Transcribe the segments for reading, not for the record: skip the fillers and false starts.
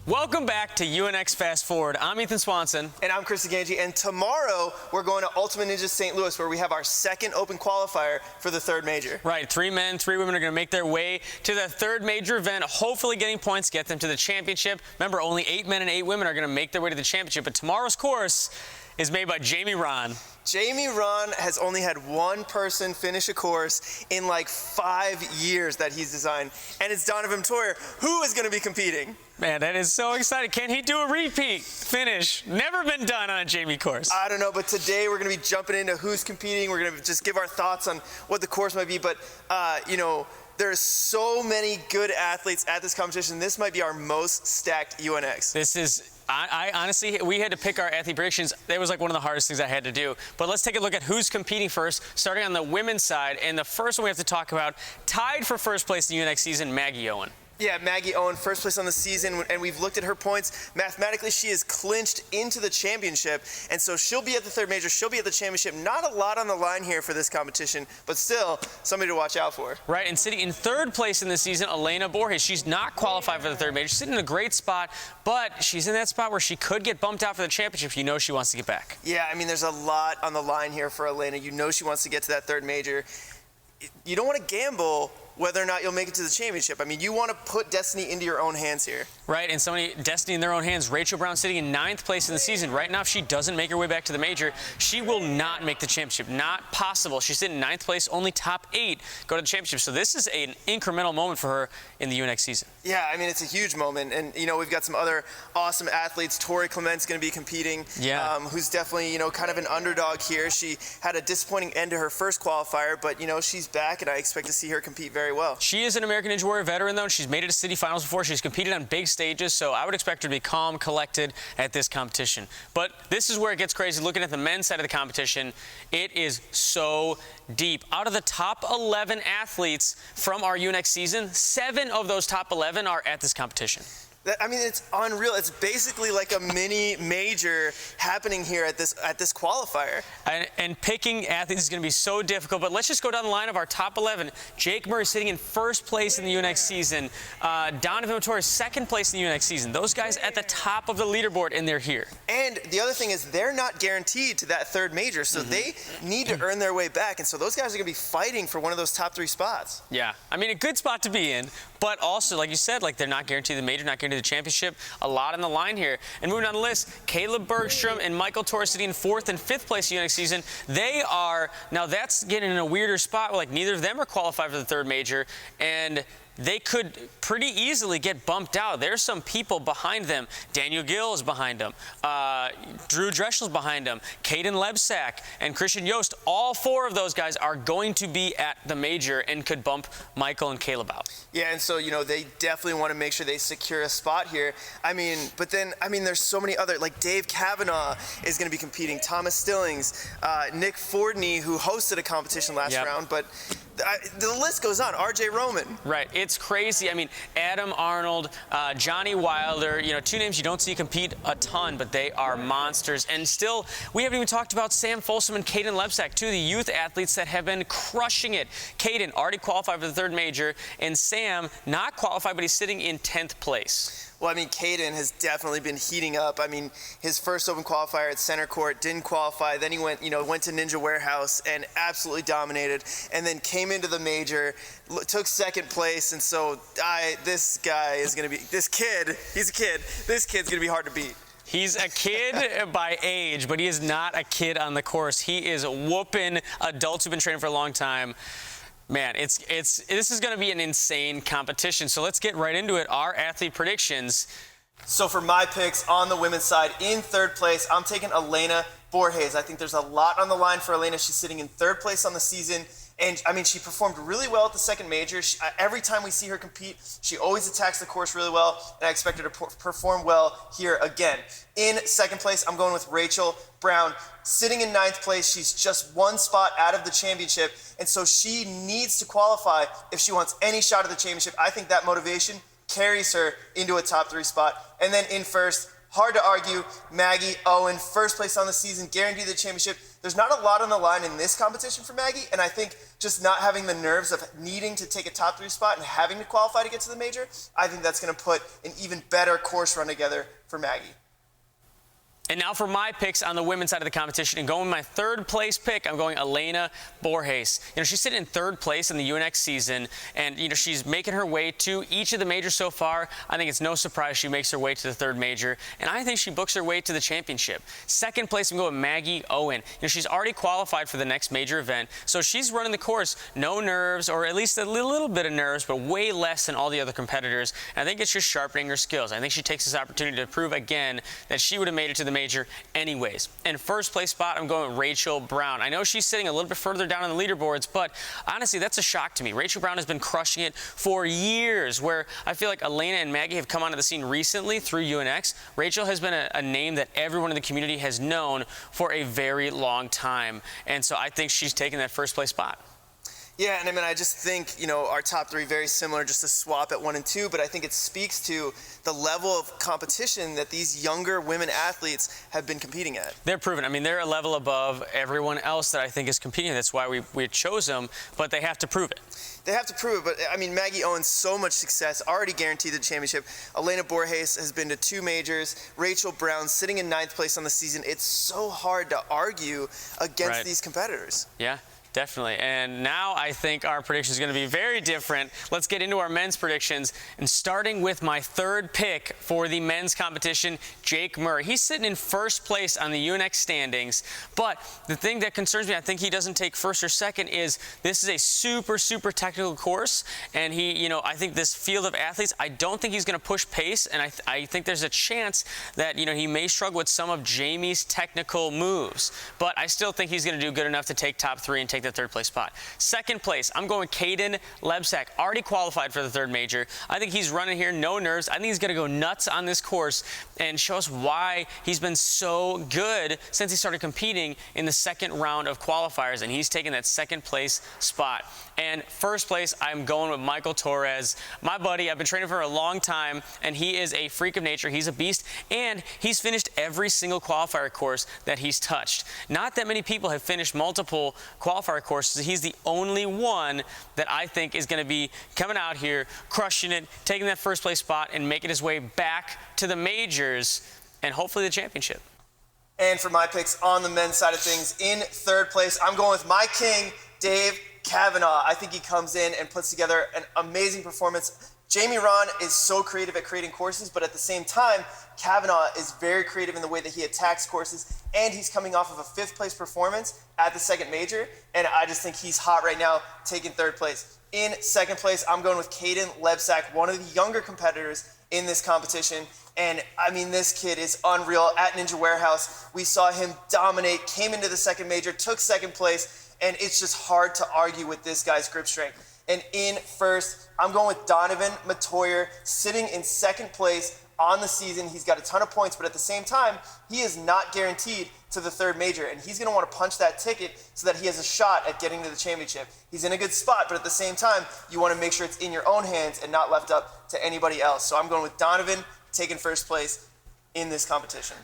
Welcome back to UNX Fast Forward. I'm Ethan Swanson. And I'm Chris Ganji. And tomorrow, we're going to Ultimate Ninja St. Louis, where we have our second open qualifier for the third major. Right. 3 men, 3 women are going to make their way to the third major event, hopefully getting points, get them to the championship. Remember, only 8 men and 8 women are going to make their way to the championship. But tomorrow's course is made by Jamie Ron. Jamie Ron has only had one person finish a course in like 5 years that he's designed, and it's Donovan Toyer, who is going to be competing. Man, that is so exciting. Can he do a repeat finish? Never been done on a Jamie course. I don't know, but today we're going to be jumping into who's competing. We're going to just give our thoughts on what the course might be, but, you know, there's so many good athletes at this competition. This might be our most stacked UNX. This is... I honestly, we had to pick our athlete predictions. That was like one of the hardest things I had to do. But let's take a look at who's competing first, starting on the women's side. And the first one we have to talk about, tied for first place in the UNX season, Maggie Owen. Yeah, Maggie Owen, first place on the season, and we've looked at her points. Mathematically, she is clinched into the championship, and so she'll be at the third major, she'll be at the championship. Not a lot on the line here for this competition, but still somebody to watch out for. Right, and sitting in third place in the season, Elena Borges. She's not qualified for the third major. She's sitting in a great spot, but she's in that spot where she could get bumped out for the championship. You know she wants to get back. Yeah, I mean, there's a lot on the line here for Elena. You know she wants to get to that third major. You don't want to gamble whether or not you'll make it to the championship. I mean, you want to put destiny into your own hands here. Right, and somebody, destiny in their own hands. Rachel Brown sitting in 9th place in the season. Right now, if she doesn't make her way back to the major, she will not make the championship. Not possible. She's sitting in 9th place, only top 8 go to the championship. So this is an incremental moment for her in the UNX season. Yeah, I mean, it's a huge moment. And, you know, we've got some other awesome athletes. Tori Clement's going to be competing, who's definitely, you know, kind of an underdog here. She had a disappointing end to her first qualifier, but, you know, she's back, and I expect to see her compete very well. She is an American Ninja Warrior veteran, though, and she's made it to city finals before. She's competed on big stages, so I would expect her to be calm, collected at this competition. But this is where it gets crazy. Looking at the men's side of the competition, it is so deep. Out of the top 11 athletes from our UNX season, 7 of those top 11 are at this competition. I mean, it's unreal. It's basically like a mini major happening here at this qualifier. And picking athletes is going to be so difficult, but let's just go down the line of our top 11. Jake Murray sitting in first place in the UNX season. Donovan Toyer, second place in the UNX season. Those guys at the top of the leaderboard, and they're here. And the other thing is they're not guaranteed to that third major, so they need to earn their way back. And so those guys are going to be fighting for one of those top 3 spots. Yeah, I mean, a good spot to be in, but also, like you said, like they're not guaranteed the major, not guaranteed the championship. A lot on the line here. And moving down the list, Caleb Bergstrom and Michael Torres sitting in 4th and 5th place UNX season. They are, now that's getting in a weirder spot. Like neither of them are qualified for the third major, and they could pretty easily get bumped out. There's some people behind them. Daniel Gill is behind them. Drew Dreschel's behind them. Caden Lebsack and Christian Yost. All 4 of those guys are going to be at the major and could bump Michael and Caleb out. Yeah, and so, you know, they definitely want to make sure they secure a spot here. I mean, but then, I mean, there's so many other, like Dave Kavanaugh is going to be competing, Thomas Stillings, Nick Fordney, who hosted a competition last round, but the list goes on. RJ Roman. Right. It's crazy. I mean, Adam Arnold, Johnny Wilder, you know, 2 names you don't see compete a ton, but they are monsters. And still, we haven't even talked about Sam Folsom and Caden Lebsack, 2 of the youth athletes that have been crushing it. Caden already qualified for the third major, and Sam not qualified, but he's sitting in 10th place. Well, I mean, Caden has definitely been heating up. I mean, his first open qualifier at center court didn't qualify. Then he went to Ninja Warehouse and absolutely dominated, and then came into the major, took 2nd place. And so this guy is going to be, this kid, he's a kid. This kid's going to be hard to beat. He's a kid by age, but he is not a kid on the course. He is whooping adults who've been training for a long time. Man, this is going to be an insane competition. So let's get right into it. Our athlete predictions. So for my picks on the women's side, in 3rd place, I'm taking Elena Borges. I think there's a lot on the line for Elena. She's sitting in 3rd place on the season. And, I mean, she performed really well at the second major. Every time we see her compete, she always attacks the course really well, and I expect her to perform well here again. In 2nd place, I'm going with Rachel Brown. Sitting in 9th place, she's just 1 spot out of the championship, and so she needs to qualify if she wants any shot at the championship. I think that motivation carries her into a top 3 spot. And then in 1st, hard to argue, Maggie Owen, 1st place on the season, guaranteed the championship. there's not a lot on the line in this competition for Maggie, and I think just not having the nerves of needing to take a top 3 spot and having to qualify to get to the major, I think that's going to put an even better course run together for Maggie. And now for my picks on the women's side of the competition, and going with my third place pick, I'm going Elena Borges. You know, she's sitting in third place in the UNX season, and, you know, she's making her way to each of the majors so far. I think it's no surprise she makes her way to the third major, and I think she books her way to the championship. Second place, I'm going with Maggie Owen. You know, she's already qualified for the next major event, so she's running the course, no nerves, or at least a little bit of nerves, but way less than all the other competitors. And I think it's just sharpening her skills. I think she takes this opportunity to prove again that she would have made it to the major anyways. And first place spot, I'm going with Rachel Brown. I know she's sitting a little bit further down on the leaderboards, but honestly, that's a shock to me. Rachel Brown has been crushing it for years, where I feel like Elena and Maggie have come onto the scene recently through UNX. Rachel has been a name that everyone in the community has known for a very long time. And so I think she's taking that first place spot. Yeah, and I mean, I just think, you know, our top 3 very similar, just a swap at 1 and 2, but I think it speaks to the level of competition that these younger women athletes have been competing at. They're proven. I mean, they're a level above everyone else that I think is competing. That's why we chose them, but they have to prove it. They have to prove it, but I mean, Maggie Owens, so much success, already guaranteed the championship. Elena Borges has been to 2 majors. Rachel Brown sitting in 9th place on the season. It's so hard to argue against these competitors. Yeah. Definitely. And now I think our prediction is going to be very different. Let's get into our men's predictions. And starting with my third pick for the men's competition, Jake Murray. He's sitting in first place on the UNX standings. But the thing that concerns me, I think he doesn't take first or second, is this is a super, super technical course. And he, you know, I think this field of athletes, I don't think he's going to push pace. And I think there's a chance that, you know, he may struggle with some of Jamie's technical moves. But I still think he's going to do good enough to take top 3 and take the third place spot. Second place, I'm going Caden Lebsack, already qualified for the third major. I think he's running here, no nerves. I think he's going to go nuts on this course and show us why he's been so good since he started competing in the second round of qualifiers, and he's taken that second place spot. And first place, I'm going with Michael Torres, my buddy. I've been training for a long time, and he is a freak of nature. He's a beast, and he's finished every single qualifier course that he's touched. Not that many people have finished multiple qualifier courses. He's the only one that I think is going to be coming out here, crushing it, taking that first place spot, and making his way back to the majors and hopefully the championship. And for my picks on the men's side of things, in third place, I'm going with my king, Dave Kavanaugh. I think he comes in and puts together an amazing performance. Jamie Ron is so creative at creating courses, but at the same time, Kavanaugh is very creative in the way that he attacks courses, and he's coming off of a 5th place performance at the second major, and I just think he's hot right now, taking third place. In second place, I'm going with Caden Lebsack, one of the younger competitors in this competition. And I mean, this kid is unreal. At Ninja Warehouse, we saw him dominate, came into the second major, took second place, and it's just hard to argue with this guy's grip strength. And in first, I'm going with Donovan Matoyer, sitting in second place on the season. He's got a ton of points, but at the same time, he is not guaranteed to the third major, and he's going to want to punch that ticket so that he has a shot at getting to the championship. He's in a good spot, but at the same time, you want to make sure it's in your own hands and not left up to anybody else. So I'm going with Donovan taking first place in this competition.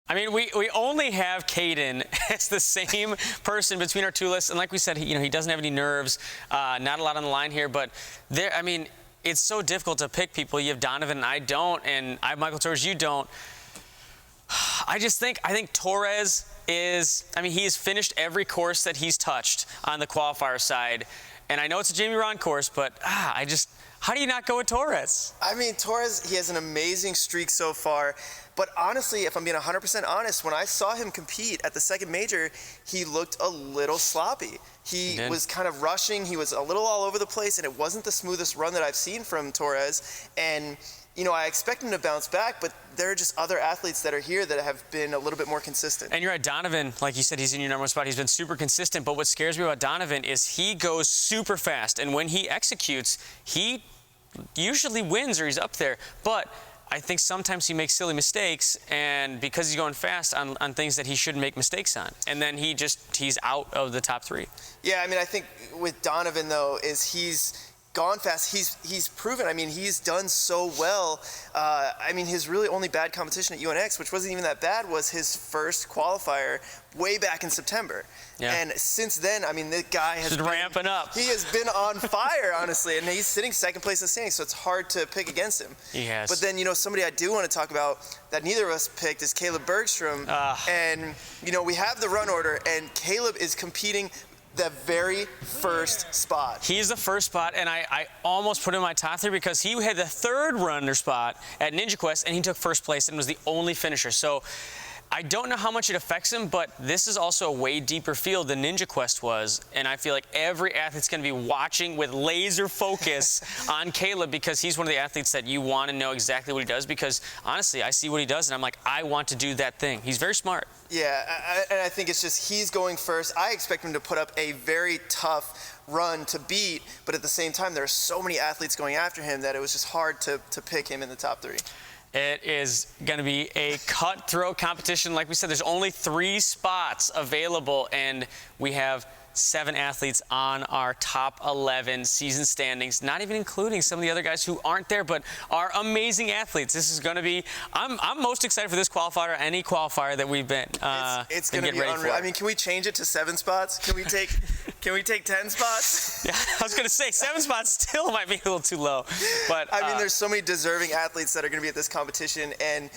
I mean, we only have Caden as the same person between our two lists, and like we said, he doesn't have any nerves, not a lot on the line here, but there, I mean, it's so difficult to pick people. You have Donovan and I don't, and I have Michael Torres, you don't. I think Torres is, he has finished every course that he's touched on the qualifier side, and I know it's a Jamie Ron course, but how do you not go with Torres? I mean, Torres, he has an amazing streak so far. But honestly, if I'm being 100% honest, when I saw him compete at the second major, he looked a little sloppy. He was kind of rushing. He was a little all over the place, and it wasn't the smoothest run that I've seen from Torres. And, I expect him to bounce back, but there are just other athletes that are here that have been a little bit more consistent. And you're right, Donovan, like you said, he's in your number one spot. He's been super consistent, but what scares me about Donovan is he goes super fast, and when he executes, he usually wins or he's up there. But I think sometimes he makes silly mistakes, and because he's going fast on things that he shouldn't make mistakes on, and then he's out of the top three. Yeah, I think with Donovan, though, is he's gone fast. He's proven. I mean, he's done so well. I mean, his really only bad competition at UNX, which wasn't even that bad, was his first qualifier way back in September. Yeah. And since then, I mean, the guy has been ramping up. He has been on fire, honestly, and he's sitting second place in the standings, so it's hard to pick against him. He has. But then, you know, somebody I do want to talk about that neither of us picked is Caleb Bergstrom. And, you know, we have the run order, and Caleb is competing the very first spot. He's the first spot, and I almost put him in my top 3 because he had the 3rd runner spot at Ninja Quest, and he took 1st place and was the only finisher. So I don't know how much it affects him, but this is also a way deeper field than Ninja Quest was, and I feel like every athlete's going to be watching with laser focus on Caleb because he's one of the athletes that you want to know exactly what he does because, honestly, I see what he does, and I'm like, I want to do that thing. He's very smart. Yeah, and I think it's just he's going first. I expect him to put up a very tough run to beat, but at the same time, there are so many athletes going after him that it was just hard to pick him in the top 3. It is going to be a cutthroat competition. Like we said, there's only 3 spots available, and we have 7 athletes on our top 11 season standings, not even including some of the other guys who aren't there, but are amazing athletes. This is going to be, I'm most excited for this qualifier, any qualifier that we've been It's going to be unreal. I mean, can we change it to 7 spots? Can we take 10 spots? Yeah, I was going to say 7 spots still might be a little too low. But I mean, there's so many deserving athletes that are going to be at this competition, and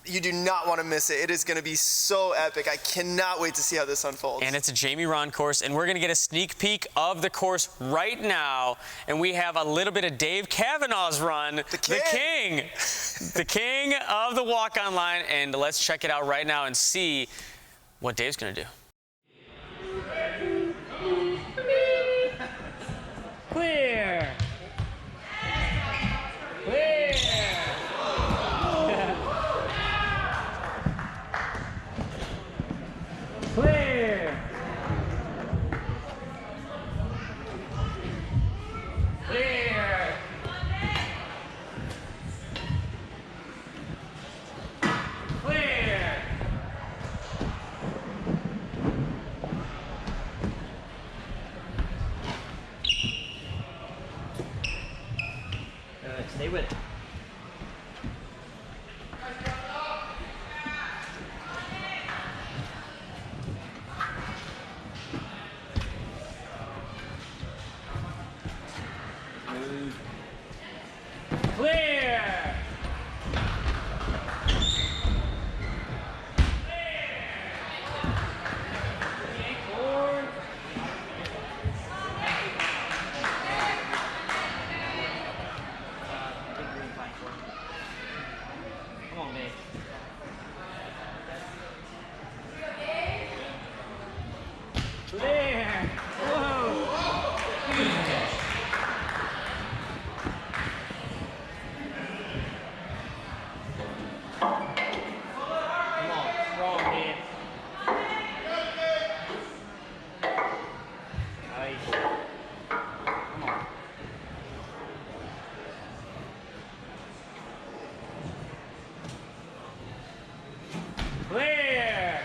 you do not want to miss it. It is going to be so epic. I cannot wait to see how this unfolds. And it's a Jamie Ron course, and we're going to get a sneak peek of the course right now. And we have a little bit of Dave Kavanaugh's run. The king of the walk-on line. And let's check it out right now and see what Dave's going to do. Clear. Clear. Clear. Clear. Clear. Stay with it. Clear. Come on, Dave. Clear. Whoa. Clear.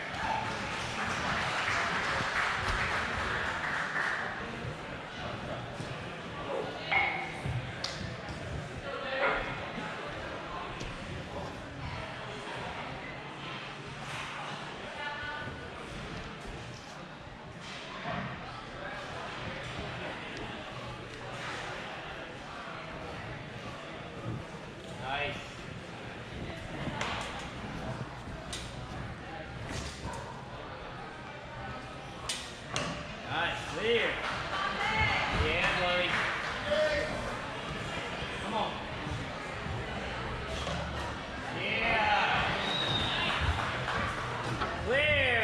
Nice. Nice, clear. Yeah, buddy. Come on. Yeah. Clear.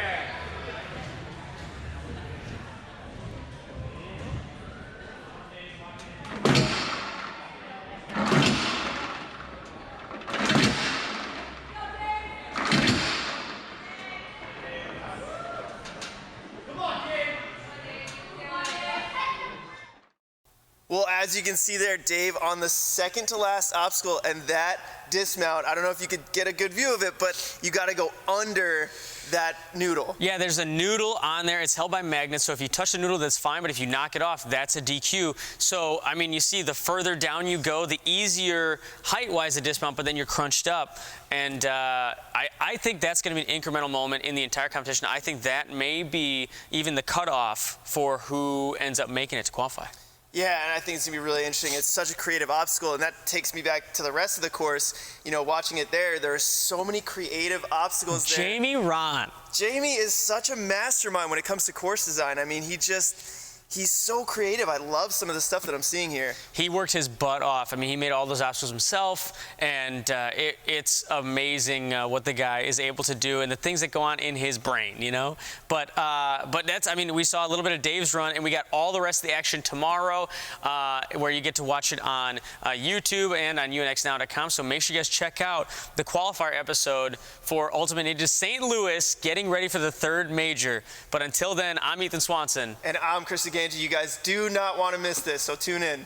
as you can see there, Dave on the second to last obstacle, and that dismount, I don't know if you could get a good view of it, but you got to go under that noodle. Yeah, there's a noodle on there. It's held by magnets, so if you touch the noodle, that's fine, but if you knock it off, that's a DQ. So, I mean, you see the further down you go, the easier height-wise the dismount, but then you're crunched up. And I think that's going to be an incremental moment in the entire competition. I think that may be even the cutoff for who ends up making it to qualify. Yeah, and I think it's going to be really interesting. It's such a creative obstacle, and that takes me back to the rest of the course. You know, watching it there are so many creative obstacles there. Jamie Rahn. Jamie is such a mastermind when it comes to course design. I mean, he's so creative. I love some of the stuff that I'm seeing here. He worked his butt off. I mean, he made all those obstacles himself, and it's amazing what the guy is able to do and the things that go on in his brain, you know? But that's, I mean, we saw a little bit of Dave's run, and we got all the rest of the action tomorrow, where you get to watch it on YouTube and on UNXnow.com. So make sure you guys check out the qualifier episode for Ultimate Ninja St. Louis, getting ready for the third major. But until then, I'm Ethan Swanson. And I'm Chris Ganji. You guys do not want to miss this, so tune in.